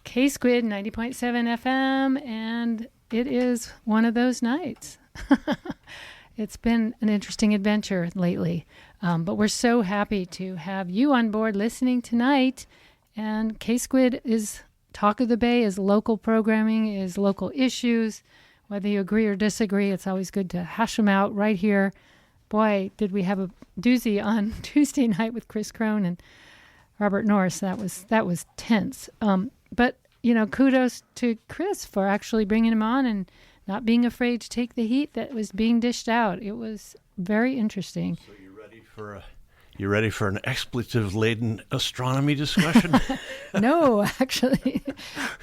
K-Squid 90.7 FM, and it is one of those nights. It's been an interesting adventure lately, but we're so happy to have you on board listening tonight. And K-Squid is Talk of the Bay, is local programming, is local issues. Whether you agree or disagree, it's always good to hash them out right here. Boy, did we have a doozy on Tuesday night with Chris Crone and Robert Norris. That was tense. But, kudos to Chris for actually bringing him on and not being afraid to take the heat that was being dished out. It was very interesting. So you ready for an expletive-laden astronomy discussion? No, actually.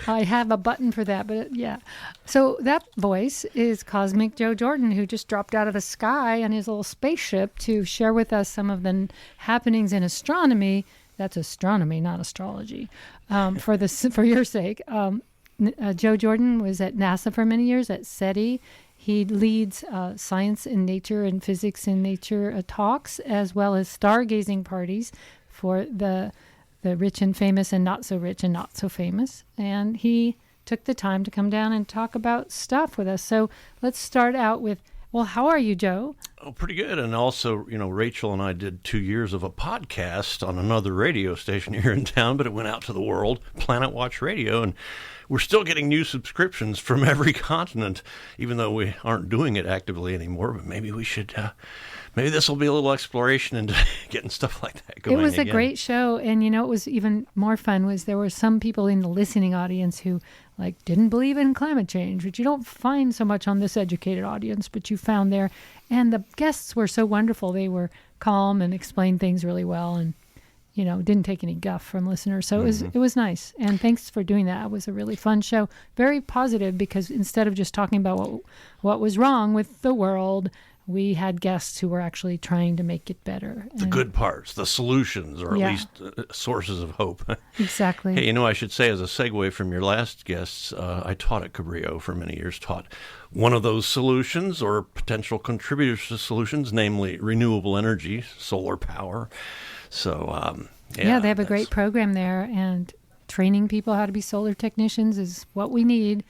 I have a button for that, but yeah. So that voice is Cosmic Joe Jordan, who just dropped out of the sky on his little spaceship to share with us some of the happenings in astronomy. That's astronomy, not astrology. For your sake, Joe Jordan was at NASA for many years, at SETI. He leads science in nature and physics in nature talks, as well as stargazing parties for the rich and famous and not so rich and not so famous. And he took the time to come down and talk about stuff with us. So let's start out with, well, how are you, Joe? Oh, pretty good. And also, Rachel and I did 2 years of a podcast on another radio station here in town, but it went out to the world, Planet Watch Radio, and we're still getting new subscriptions from every continent, even though we aren't doing it actively anymore. But maybe we should, maybe this will be a little exploration into getting stuff like that going. It was again. A great show. And, it was even more fun was there were some people in the listening audience who didn't believe in climate change, which you don't find so much on this educated audience, but you found there. And the guests were so wonderful. They were calm and explained things really well. And, didn't take any guff from listeners. So it was nice. And thanks for doing that. It was a really fun show. Very positive, because instead of just talking about what was wrong with the world, we had guests who were actually trying to make it better. The good parts, the solutions, or at least sources of hope. Exactly. Hey, I should say as a segue from your last guests, I taught at Cabrillo for many years, taught one of those solutions or potential contributors to solutions, namely renewable energy, solar power. So, they have a great program there, and training people how to be solar technicians is what we need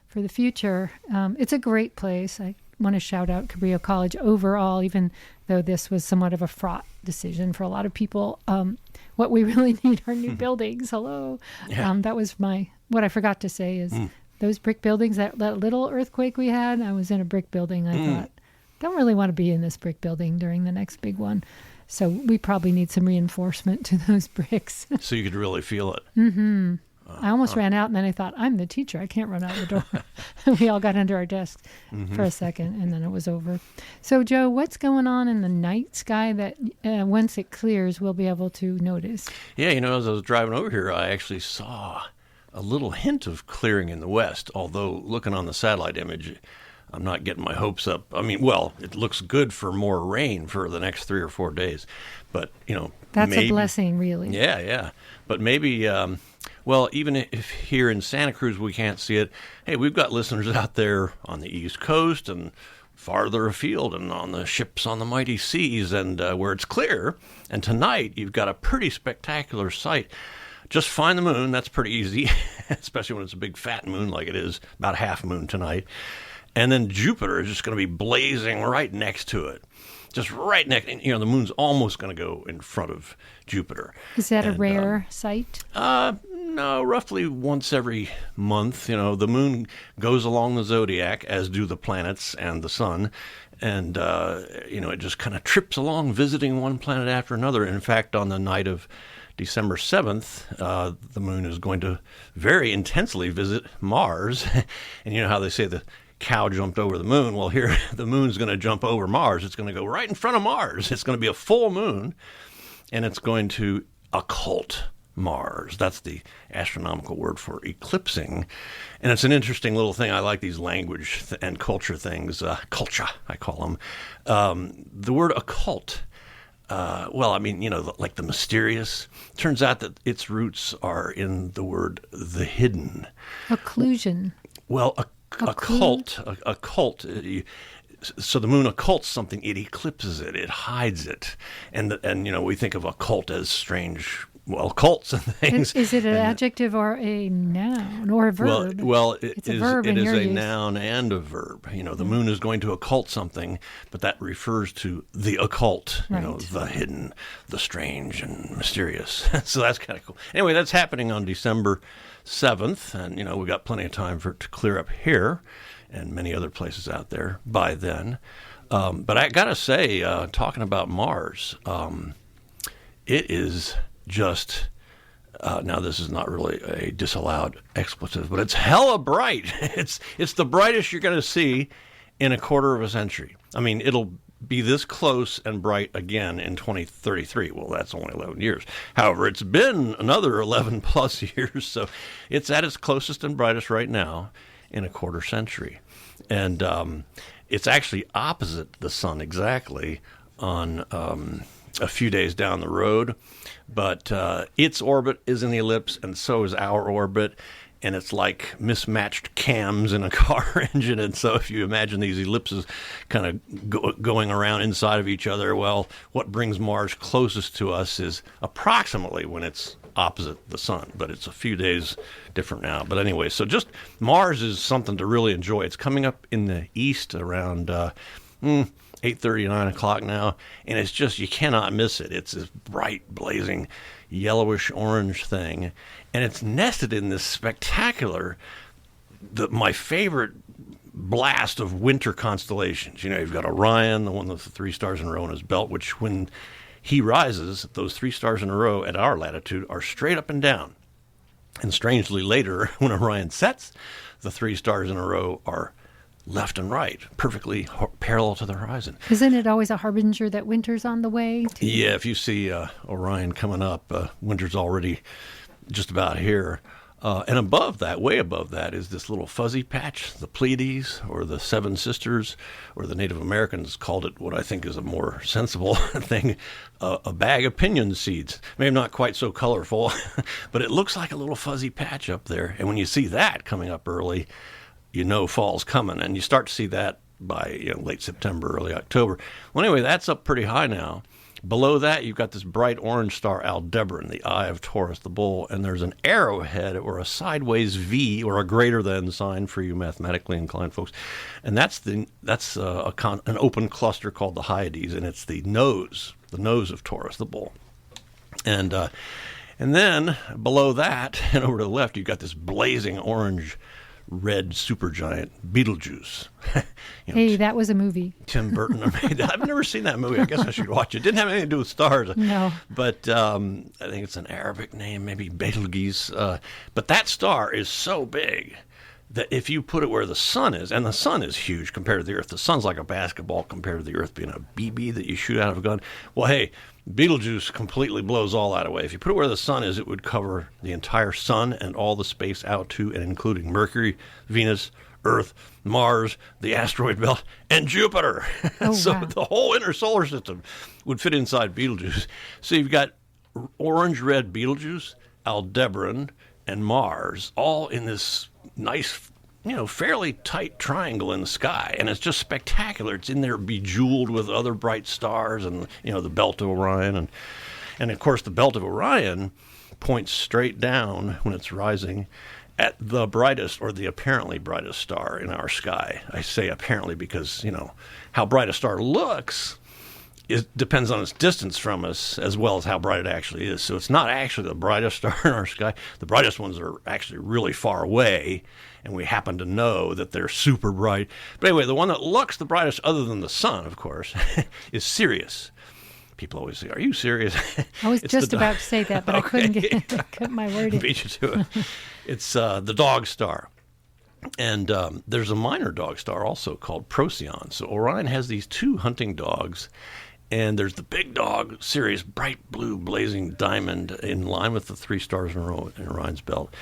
for the future. It's a great place. I want to shout out Cabrillo College overall, even though this was somewhat of a fraught decision for a lot of people. What we really need are new buildings. Hello. Yeah. That was what I forgot to say is those brick buildings, that little earthquake we had, I was in a brick building. I thought, don't really want to be in this brick building during the next big one. So we probably need some reinforcement to those bricks. So you could really feel it. Mm-hmm. I almost ran out, and then I thought, I'm the teacher. I can't run out the door. We all got under our desks for a second, and then it was over. So, Joe, what's going on in the night sky that once it clears, we'll be able to notice? Yeah, as I was driving over here, I actually saw a little hint of clearing in the west, although looking on the satellite image, I'm not getting my hopes up. It looks good for more rain for the next 3 or 4 days. But, that's maybe, a blessing, really. Yeah. But maybe, even if here in Santa Cruz we can't see it, hey, we've got listeners out there on the East Coast and farther afield and on the ships on the mighty seas and where it's clear. And tonight you've got a pretty spectacular sight. Just find the moon. That's pretty easy, especially when it's a big fat moon like it is, about half moon tonight. And then Jupiter is just going to be blazing right next to it. Just right next, the moon's almost going to go in front of Jupiter. Is that a rare sight? No, roughly once every month. The moon goes along the zodiac, as do the planets and the sun. And, it just kind of trips along, visiting one planet after another. In fact, on the night of December 7th, the moon is going to very intensely visit Mars. And you know how they say the cow jumped over the moon? Well, here the moon's going to jump over Mars. It's going to go right in front of Mars. It's going to be a full moon, and it's going to occult Mars. That's the astronomical word for eclipsing. And it's an interesting little thing. I like these language and culture things. Culture, I call them. The word occult, like the mysterious. Turns out that its roots are in the word the hidden. Occlusion. Well, a cult. So the moon occults something, it eclipses it, it hides it. And we think of occult as strange cults and things. Is it an adjective or a noun or a verb? It's a verb it in is your a use. noun and a verb. The moon is going to occult something, but that refers to the occult, Right. the hidden, the strange and mysterious. So that's kind of cool. Anyway, that's happening on December 7th, and we got plenty of time for it to clear up here and many other places out there by then. But I gotta say, talking about Mars, it is just now this is not really a disallowed expletive, but it's hella bright. It's the brightest you're going to see in a quarter of a century. I mean, it'll be this close and bright again in 2033. Well, that's only 11 years. However, it's been another 11 plus years, so it's at its closest and brightest right now in a quarter century. And it's actually opposite the sun exactly on a few days down the road, but its orbit is in the ellipse, and so is our orbit, and it's like mismatched cams in a car engine. And so if you imagine these ellipses kind of going around inside of each other, well, what brings Mars closest to us is approximately when it's opposite the sun, but it's a few days different now. But anyway, so just Mars is something to really enjoy. It's coming up in the east around 8:30, 9 o'clock now, and it's just, you cannot miss it. It's this bright, blazing, yellowish orange thing, and it's nested in this spectacular, my favorite blast of winter constellations. You've got Orion, the one with the 3 stars in a row in his belt, which when he rises, those 3 stars in a row at our latitude are straight up and down. And strangely later, when Orion sets, the 3 stars in a row are left and right, perfectly parallel to the horizon. Isn't it always a harbinger that winter's on the way? Yeah, if you see Orion coming up, winter's already just about here. And above that, way above that, is this little fuzzy patch, the Pleiades, or the Seven Sisters, or the Native Americans called it what I think is a more sensible thing, a bag of pinyon seeds. Maybe not quite so colorful, but it looks like a little fuzzy patch up there. And when you see that coming up early, fall's coming, and you start to see that by late September, early October. Well, anyway, that's up pretty high now. Below that, you've got this bright orange star, Aldebaran, the eye of Taurus, the bull, and there's an arrowhead or a sideways V or a greater than sign for you mathematically inclined folks, and that's an open cluster called the Hyades, and it's the nose of Taurus, the bull, and then below that and over to the left, you've got this blazing orange red supergiant Betelgeuse. Hey, that was a movie. Tim Burton made that. I've never seen that movie. I guess I should watch it. Didn't have anything to do with stars. No. But I think it's an Arabic name, maybe Betelgeuse. But that star is so big that if you put it where the sun is, and the sun is huge compared to the Earth. The sun's like a basketball compared to the Earth being a BB that you shoot out of a gun. Well, hey, Betelgeuse completely blows all that away. If you put it where the sun is, it would cover the entire sun and all the space out to and including Mercury, Venus, Earth, Mars, the asteroid belt, and Jupiter. Oh, So wow. the whole inner solar system would fit inside Betelgeuse. So you've got orange-red Betelgeuse, Aldebaran, and Mars all in this nice, fairly tight triangle in the sky, and it's just spectacular. It's in there bejeweled with other bright stars and, the belt of Orion. And of course, the belt of Orion points straight down when it's rising at the brightest or the apparently brightest star in our sky. I say apparently because, how bright a star looks it depends on its distance from us as well as how bright it actually is. So it's not actually the brightest star in our sky. The brightest ones are actually really far away, and we happen to know that they're super bright. But anyway, the one that looks the brightest, other than the sun, of course, is Sirius. People always say, "Are you serious?" I was It's just the about to say that, but I couldn't get my word in. Beat you to it. It's the dog star. And there's a minor dog star also called Procyon. So Orion has these two hunting dogs, and there's the big dog, Sirius, bright blue blazing diamond in line with the 3 stars in a row in Orion's belt.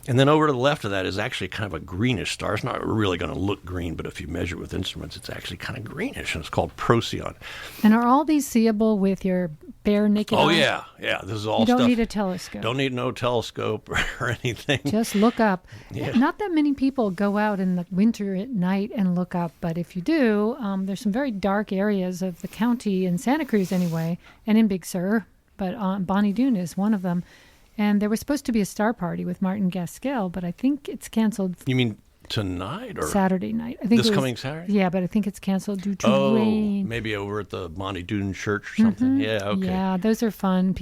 And then over to the left of that is actually kind of a greenish star. It's not really going to look green, but if you measure with instruments, it's actually kind of greenish, and it's called Procyon. And are all these seeable with your bare naked Oh, eye? yeah. This is all You stuff. don't need a telescope. Don't need no telescope or anything. Just look up. Yeah. Not that many people go out in the winter at night and look up, but if you do, there's some very dark areas of the county in Santa Cruz anyway, and in Big Sur, but Bonnie Doon is one of them. And there was supposed to be a star party with Martin Gaskell, but I think it's canceled. You mean tonight or Saturday night? I think this coming Saturday? Yeah, but I think it's canceled due to rain. Maybe over at the Bonnie Doon Church or something. Yeah, okay. Yeah, those are fun.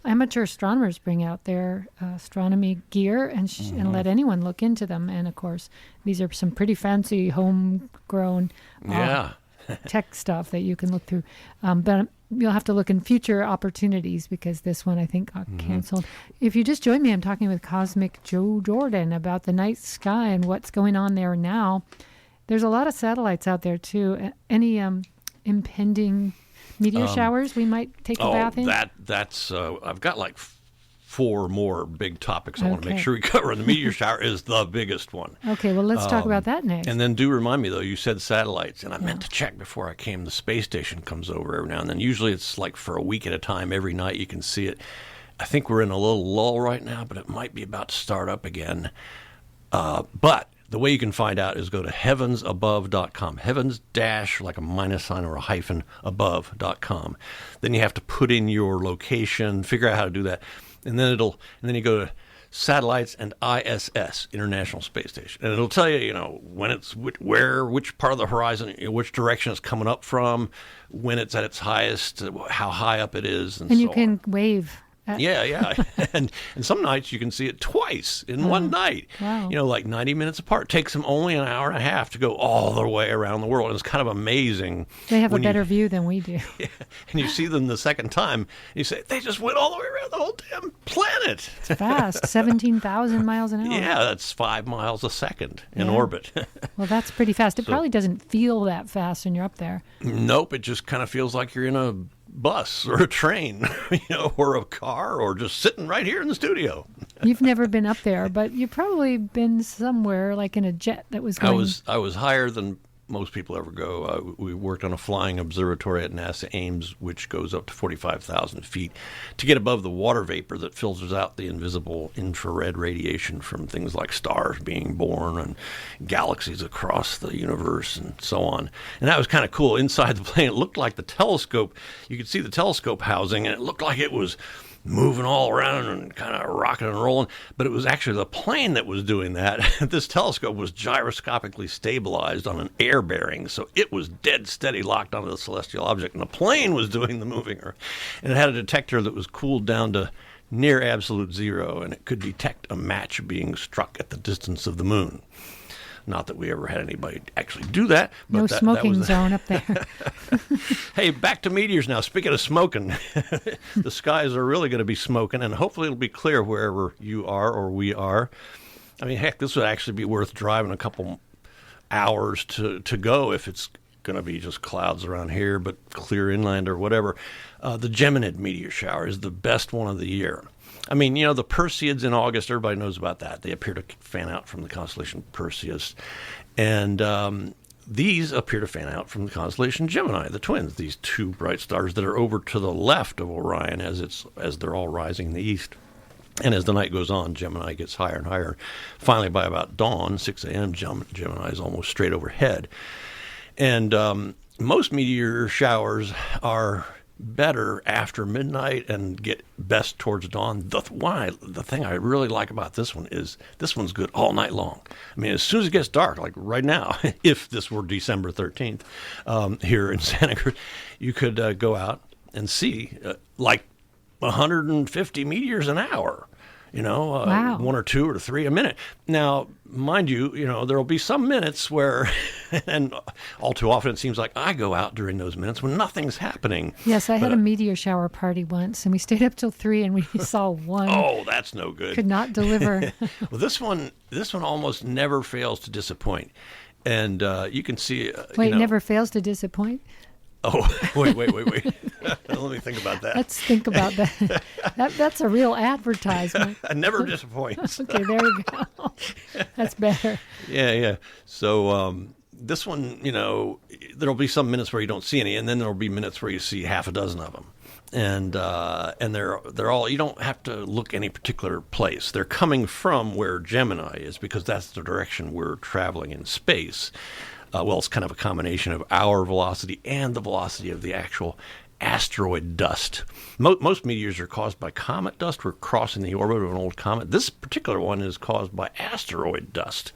Amateur astronomers bring out their astronomy gear and let anyone look into them. And of course, these are some pretty fancy homegrown tech stuff that you can look through. But you'll have to look in future opportunities because this one I think got canceled. If you just joined me, I'm talking with Cosmic Joe Jordan about the night sky and what's going on there now. There's a lot of satellites out there too. Any impending meteor showers we might take a bath in? That's I've got like 4 more big topics I want to make sure we cover. And the meteor shower is the biggest one. Okay, well, let's talk about that next. And then do remind me, though, you said satellites, and I meant to check before I came. The space station comes over every now and then. Usually it's like for a week at a time. Every night you can see it. I think we're in a little lull right now, but it might be about to start up again. But the way you can find out is go to heavensabove.com. Heavens dash, like a minus sign or a hyphen, above.com. Then you have to put in your location, figure out how to do that. And then you go to satellites and ISS, International Space Station, and it'll tell you, when it's which part of the horizon, which direction it's coming up from, when it's at its highest, how high up it is, and you can wave. Yeah. and some nights you can see it twice in one night. Wow. Like 90 minutes apart. It takes them only an hour and a half to go all the way around the world. And it's kind of amazing. They have a better view than we do. Yeah, and you see them the second time, and you say, they just went all the way around the whole damn planet. It's fast, 17,000 miles an hour. Yeah, that's 5 miles a second in orbit. Well, that's pretty fast. It probably doesn't feel that fast when you're up there. Nope, it just kind of feels like you're in a bus or a train, or a car, or just sitting right here in the studio. You've never been up there, but you've probably been somewhere like in a jet that was going. I was higher than most people ever go. We worked on a flying observatory at NASA Ames, which goes up to 45,000 feet to get above the water vapor that filters out the invisible infrared radiation from things like stars being born and galaxies across the universe and so on. And that was kind of cool. Inside the plane, it looked like the telescope. You could see the telescope housing, and it looked like it was moving all around and kind of rocking and rolling, but it was actually the plane that was doing that. This telescope was gyroscopically stabilized on an air bearing, so it was dead steady locked onto the celestial object, and the plane was doing the moving. And it had a detector that was cooled down to near absolute zero, and it could detect a match being struck at the distance of the moon. Not that we ever had anybody actually do that. But no smoking that was zone up there. Hey, back to meteors now. Speaking of smoking, the skies are really going to be smoking, and hopefully it'll be clear wherever you are or we are. I mean, heck, this would actually be worth driving a couple hours to go if it's going to be just clouds around here, but clear inland or whatever. The Geminid meteor shower is the best one of the year. I mean, the Perseids in August, everybody knows about that. They appear to fan out from the constellation Perseus. And these appear to fan out from the constellation Gemini, the twins, these 2 bright stars that are over to the left of Orion as they're all rising in the east. And as the night goes on, Gemini gets higher and higher. Finally, by about dawn, 6 a.m., Gemini is almost straight overhead. And most meteor showers are better after midnight and get best towards dawn. The thing I really like about this one is this one's good all night long. I mean, as soon as it gets dark, like right now, if this were December 13th here in Santa Cruz, you could go out and see like 150 meteors an hour. Wow. 1 or 2 or 3 a minute. Now, mind you, there will be some minutes where, and all too often it seems like I go out during those minutes when nothing's happening. Yes, I had a meteor shower party once, and we stayed up till 3, and we saw one. Oh, that's no good. Could not deliver. Well, this one almost never fails to disappoint. And you can see... Wait, never fails to disappoint? Oh, wait. Let me think about that. Let's think about that. That's a real advertisement. Never disappoints. Okay, there we go. That's better. Yeah. So this one, there'll be some minutes where you don't see any, and then there'll be minutes where you see half a dozen of them. And they're all, you don't have to look any particular place. They're coming from where Gemini is, because that's the direction we're traveling in space. Well, it's kind of a combination of our velocity and the velocity of the actual asteroid dust. Most meteors are caused by comet dust. We're crossing the orbit of an old comet. This particular one is caused by asteroid dust.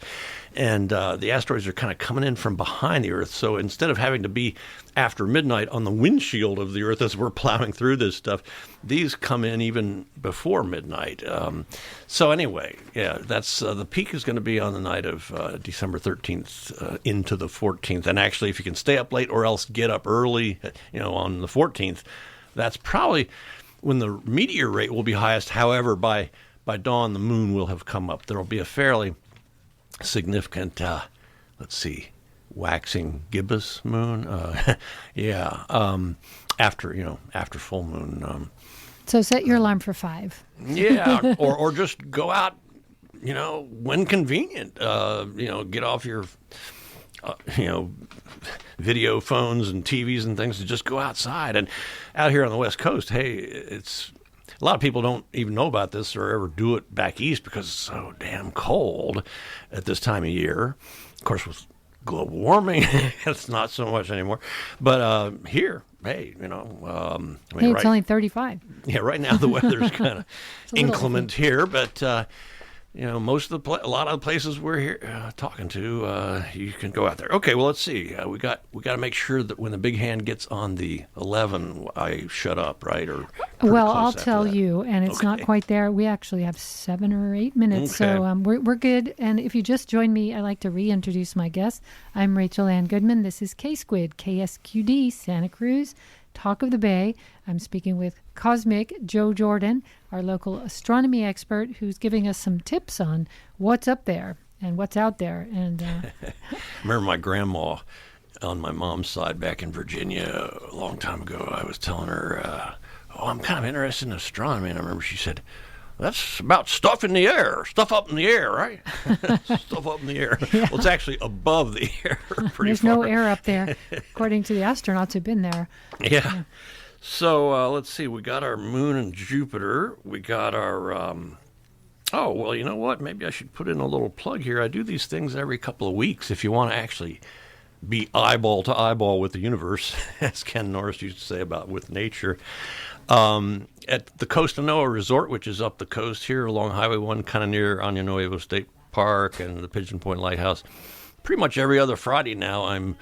And the asteroids are kind of coming in from behind the Earth. So instead of having to be after midnight on the windshield of the Earth as we're plowing through this stuff, these come in even before midnight. So anyway, yeah, that's the peak is going to be on the night of December 13th into the 14th. And actually, if you can stay up late or else get up early, on the 14th, that's probably when the meteor rate will be highest. However, by dawn, the moon will have come up. There will be a fairly significant, waxing gibbous moon. After full moon. So set your alarm for 5. Yeah, or just go out, when convenient. Get off your, video phones and TVs and things, to just go outside. And out here on the West Coast, hey, it's a lot of people don't even know about this or ever do it back east because it's so damn cold at this time of year. Of course, with global warming, it's not so much anymore. But here, hey, it's only 35. Yeah, right now the weather's kind of inclement here, but a lot of the places we're here talking to, you can go out there. Okay, well, let's see. We got to make sure that when the big hand gets on the 11, I shut up, right? Or well, I'll tell you, and it's not quite there. We actually have 7 or 8 minutes, so we're good. And if you just joined me, I'd like to reintroduce my guest. I'm Rachel Ann Goodman. This is K-Squid, KSQD, Santa Cruz. Talk of the Bay. I'm speaking with Cosmic Joe Jordan, our local astronomy expert, who's giving us some tips on what's up there and what's out there. And remember my grandma on my mom's side back in Virginia a long time ago. I was telling her, I'm kind of interested in astronomy. And I remember she said, that's about stuff in the air, stuff up in the air, right? Stuff up in the air. Yeah. Well, it's actually above the air pretty There's far. no air up there, according to the astronauts who've been there. Yeah. So let's see. We got our moon and Jupiter. We got our... oh, well, you know what? Maybe I should put in a little plug here. I do these things every couple of weeks if you want to actually be eyeball to eyeball with the universe, as Ken Norris used to say about with nature. At the Costa Noa Resort, which is up the coast here along Highway 1, kind of near Año Nuevo State Park and the Pigeon Point Lighthouse, pretty much every other Friday now I'm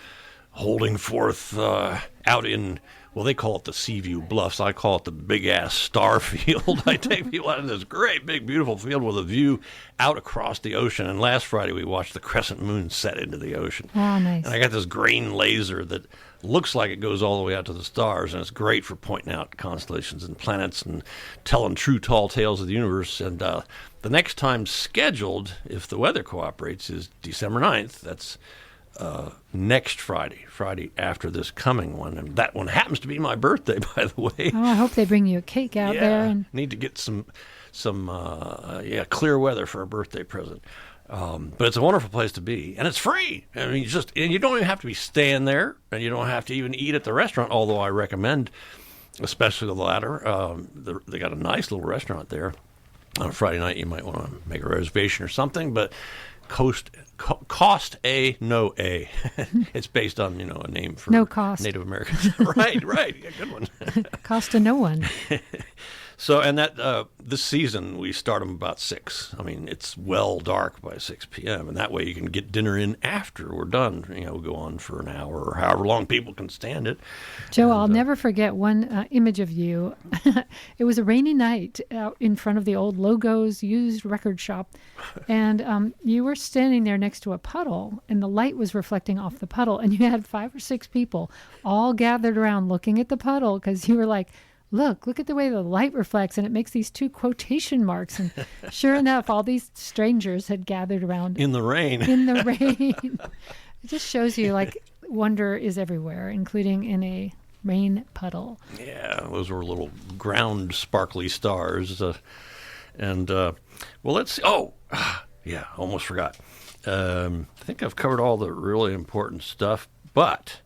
holding forth out in, well, they call it the Seaview Bluffs. I call it the big-ass star field. I take people out in this great, big, beautiful field with a view out across the ocean. And last Friday we watched the crescent moon set into the ocean. Oh, nice. And I got this green laser that looks like it goes all the way out to the stars, and it's great for pointing out constellations and planets and telling true tall tales of the universe. And the next time scheduled, if the weather cooperates, is December 9th. That's next Friday after this coming one. And that one happens to be my birthday, by the way. Oh, I hope they bring you a cake out there. And need to get some clear weather for a birthday present. But it's a wonderful place to be, and it's free. I mean, you don't even have to be staying there, and you don't have to even eat at the restaurant, although I recommend, especially the latter. They got a nice little restaurant there. On a Friday night, you might want to make a reservation or something, but cost A, no A. It's based on, a name for no cost. Native Americans. Right. Yeah, good one. Cost to no one. So, and that this season we start them about 6. I mean, it's well dark by 6 p.m. and that way you can get dinner in after we're done. We'll go on for an hour or however long people can stand it. Joe, I'll never forget one image of you. It was a rainy night out in front of the old Logos used record shop, and you were standing there next to a puddle, and the light was reflecting off the puddle, and you had 5 or 6 people all gathered around looking at the puddle because you were like, Look at the way the light reflects, and it makes these 2 quotation marks. And sure enough, all these strangers had gathered around. In the rain. In the rain. It just shows you, wonder is everywhere, including in a rain puddle. Yeah, those were little ground sparkly stars. Well, let's see. Oh, yeah, almost forgot. I think I've covered all the really important stuff, but...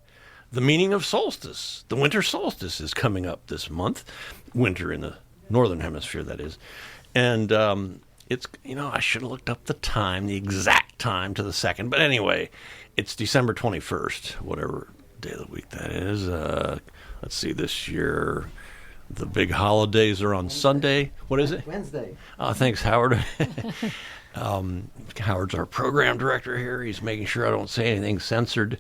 the meaning of solstice. The winter solstice is coming up this month. Winter in the northern hemisphere, that is. And it's, I should have looked up the exact time to the second. But anyway, it's December 21st, whatever day of the week that is. Let's see, this year the big holidays are on Sunday. What is it? Wednesday. Thanks, Howard. Howard's our program director here. He's making sure I don't say anything censored.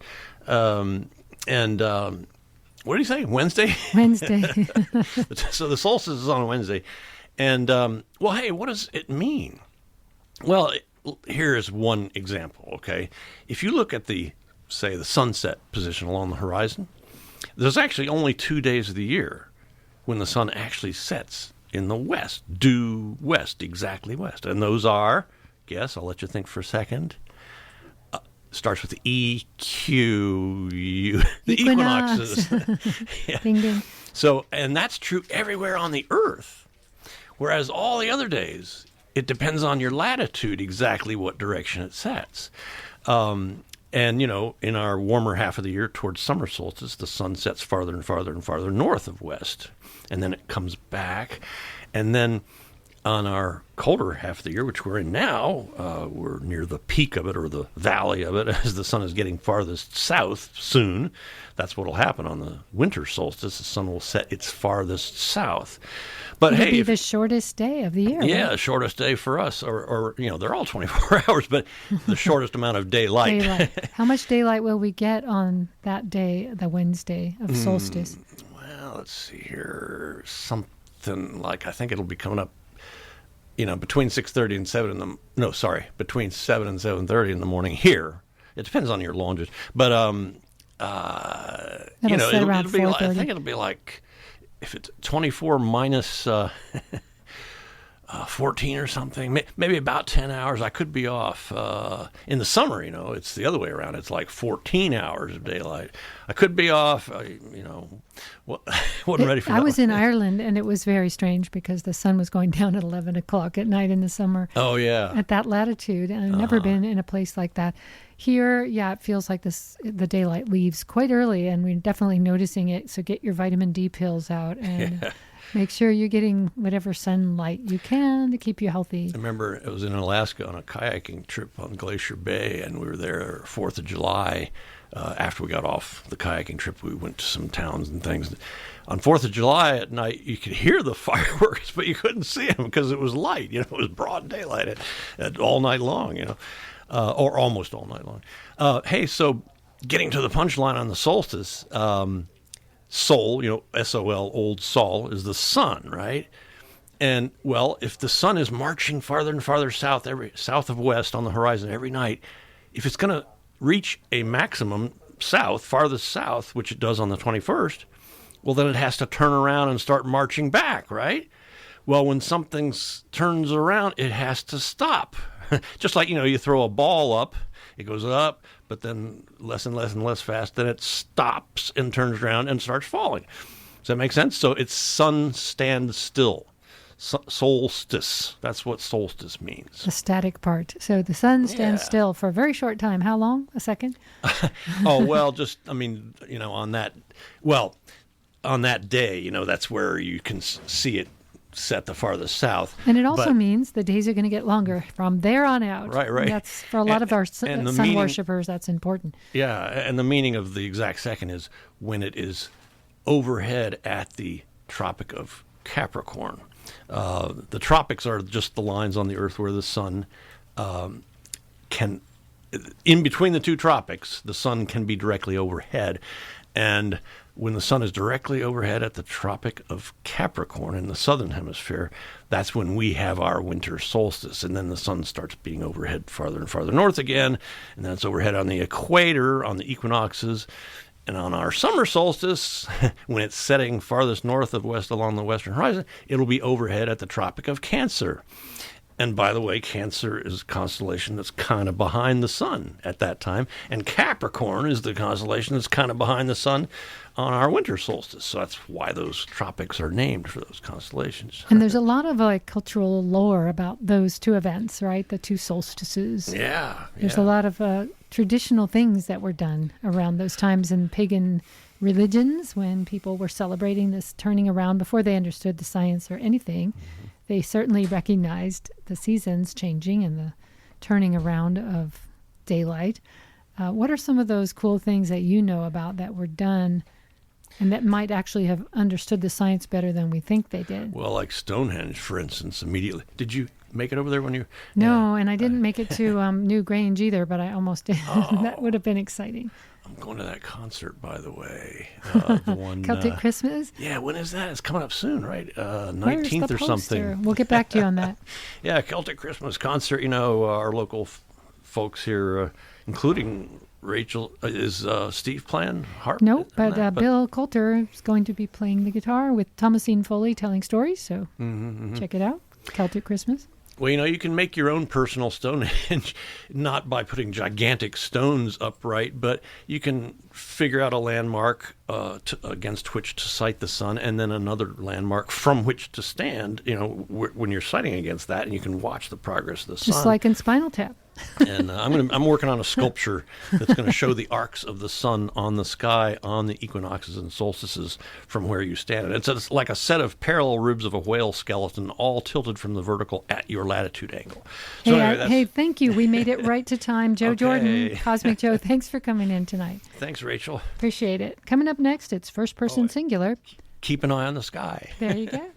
What did he say? Wednesday? Wednesday. So the solstice is on a Wednesday. And, well, hey, what does it mean? Well, here is one example, okay? If you look at the sunset position along the horizon, there's actually only 2 days of the year when the sun actually sets in the west, due west, exactly west. And those are, guess, I'll let you think for a second. Starts with the EQ, the equinoxes. Yeah. Ding, ding. So, and that's true everywhere on the earth. Whereas all the other days, it depends on your latitude exactly what direction it sets. And, in our warmer half of the year towards summer solstice, the sun sets farther and farther and farther north of west. And then it comes back. And then on our colder half of the year, which we're in now, we're near the peak of it or the valley of it as the sun is getting farthest south soon. That's what will happen on the winter solstice. The sun will set its farthest south. But It'll hey, be the shortest day of the year. yeah, right? shortest day for us, or they're all 24 hours, but the shortest amount of daylight. How much daylight will we get on that day, the Wednesday of solstice? Well, let's see here. Something like, I think it'll be coming up, between 6:30 and 7 between 7 and 7:30 in the morning here. It depends on your longitude, but Around it'll be like, I 4:30. think it'll be like, if it's 24 minus 14 or something, maybe about 10 hours. I could be off. In the summer, it's the other way around. It's like 14 hours of daylight. I could be off. Wasn't ready for that. I was one. in Ireland, and it was very strange because the sun was going down at 11 o'clock at night in the summer. Oh, yeah. At that latitude, and I've never been in a place like that. Here, it feels like the daylight leaves quite early, and we're definitely noticing it. So get your vitamin D pills out and make sure you're getting whatever sunlight you can to keep you healthy. I remember it was in Alaska on a kayaking trip on Glacier Bay, and we were there 4th of July. After we got off the kayaking trip, we went to some towns and things. On 4th of July at night, you could hear the fireworks, but you couldn't see them because it was light. It was broad daylight all night long, or almost all night long. Hey, so getting to the punchline on the solstice, Sol, S-O-L, old Sol, is the sun, right? And, well, if the sun is marching farther and farther south of west on the horizon every night, if it's going to reach a maximum farthest south, which it does on the 21st, well, then it has to turn around and start marching back, right? Well, when something turns around, it has to stop. Just like, you throw a ball up, it goes up, but then less and less and less fast, then it stops and turns around and starts falling. Does that make sense? So it's sun stand still. Solstice. That's what solstice means. The static part. So the sun stands still for a very short time. How long? A second? Oh, well, on that day, that's where you can see it set the farthest south. And it also means the days are going to get longer from there on out. Right. And that's for a lot of our sun worshipers, that's important. Yeah, and the meaning of the exact second is when it is overhead at the Tropic of Capricorn. The tropics are just the lines on the earth where the sun in between the two tropics, the sun can be directly overhead. And when the sun is directly overhead at the Tropic of Capricorn in the southern hemisphere, that's when we have our winter solstice. And then the sun starts being overhead farther and farther north again. And then it's overhead on the equator, on the equinoxes. And on our summer solstice, when it's setting farthest north of west along the western horizon, it'll be overhead at the Tropic of Cancer. And by the way, Cancer is a constellation that's kind of behind the sun at that time. And Capricorn is the constellation that's kind of behind the sun on our winter solstice. So that's why those tropics are named for those constellations. And there's a lot of cultural lore about those two events, right? The two solstices. Yeah. There's a lot of traditional things that were done around those times in pagan religions when people were celebrating this turning around before they understood the science or anything. Mm-hmm. They certainly recognized the seasons changing and the turning around of daylight. What are some of those cool things that you know about that were done and that might actually have understood the science better than we think they did? Well, like Stonehenge, for instance, immediately. Did you make it over there when you? No, and I didn't make it to New Grange either, but I almost did. That would have been exciting. I'm going to that concert, by the way. The one Celtic Christmas? Yeah, when is that? It's coming up soon, right? Where's 19th the or something. poster? We'll get back to you on that. Yeah, Celtic Christmas concert. Our local folks here, including Rachel, is Steve playing harp? Nope, but Bill Coulter is going to be playing the guitar with Thomasine Foley telling stories, so check it out. Celtic Christmas. Well, you can make your own personal Stonehenge, not by putting gigantic stones upright, but you can figure out a landmark against which to sight the sun, and then another landmark from which to stand, when you're sighting against that, and you can watch the progress of the sun. Just like in Spinal Tap. And I'm working on a sculpture that's going to show the arcs of the sun on the sky on the equinoxes and solstices from where you stand. It's like a set of parallel ribs of a whale skeleton, all tilted from the vertical at your latitude angle. So Hey, thank you. We made it right to time. Joe Jordan, Cosmic Joe, thanks for coming in tonight. Thanks, Rachel. Appreciate it. Coming up next, it's first person singular. Keep an eye on the sky. There you go.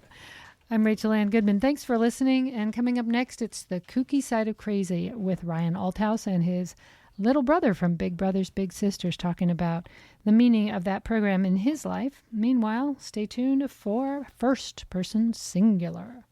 I'm Rachel Ann Goodman. Thanks for listening. And coming up next, it's The Kooky Side of Crazy with Ryan Althouse and his little brother from Big Brothers Big Sisters talking about the meaning of that program in his life. Meanwhile, stay tuned for First Person Singular.